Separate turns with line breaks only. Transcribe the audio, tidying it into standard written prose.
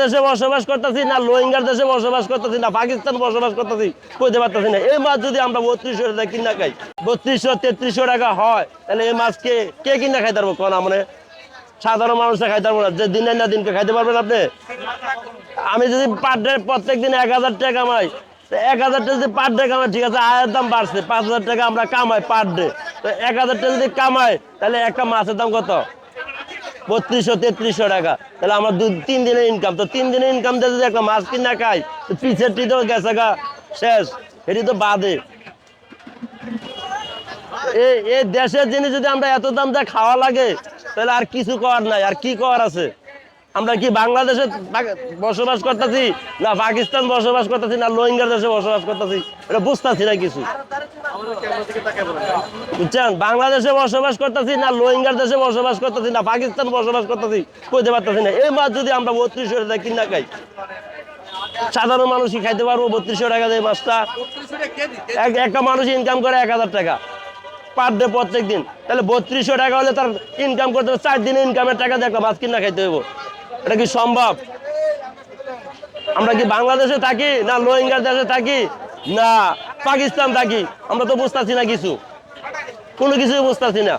দেশে বসবাস করতেছি না রোহিঙ্গার দেশে বসবাস করতেছি না পাকিস্তান বসবাস করতেছি কইতে পারতেছি না। এই মাছ যদি আমরা 3200 টাকা কিনা খাই, 3200-3300 টাকা হয়, তাহলে এই মাছ কে কে কিনা খাইতে পারবো? কোন মানে সাধারণ মানুষরা খাইতে পারবো না, যে দিনের না দিনকে খাইতে পারবেন আপনি? আমি যদি পার ডে প্রত্যেক দিন 1000 টাকা কামাই, 1000 টাকা যদি পার ডে কামাই, ঠিক আছে, আয়ের দাম বাড়ছে, 5000 টাকা আমরা কামাই পার ডে, তো 1000 টাকা যদি কামাই, তাহলে একটা মাছের দাম কত? 3200-3300 টাকা। তাহলে আমার 3 দিনের ইনকাম, তো 3 দিনের ইনকাম দিয়ে যদি একটা মাছ কিনা খাই, তো পিছেরটি তো গেছে গা শেষ, এটি তো বাদে। এই দেশের জিনিস যদি আমরা এত দাম দিয়ে খাওয়া লাগে, তাহলে আর কিছু করার নাই। আর কি করার আছে? আমরা কি বাংলাদেশে বসবাস করতেছি না পাকিস্তান বসবাস করতেছি না রোহিঙ্গার দেশে বসবাস করতেছি? এটা বুঝতেছি না কিছু, বুঝছেন? বাংলাদেশে বসবাস করতেছি না রোহিঙ্গার দেশে বসবাস করতেছি না পাকিস্তান বসবাস করতেছি কইতে পারতেছি না। এই মাছ যদি আমরা 3200 টাকা কিনা খাই, সাধারণ মানুষই খাইতে পারবো 3200 টাকা দিয়ে মাছটা? একটা মানুষ ইনকাম করে 1000 টাকা পার ডে প্রত্যেক দিন, তাহলে 3200 টাকা হলে তার ইনকাম করতে হবে 4 দিনের ইনকামের টাকা দিয়ে একটা মাছ কিনা খাইতে হইব। এটা কি সম্ভব? আমরা কি বাংলাদেশে থাকি না রোহিঙ্গার দেশে থাকি না পাকিস্তান থাকি? আমরা তো বুঝতেছি না কিছু, কোনো কিছুই বুঝতেছি না।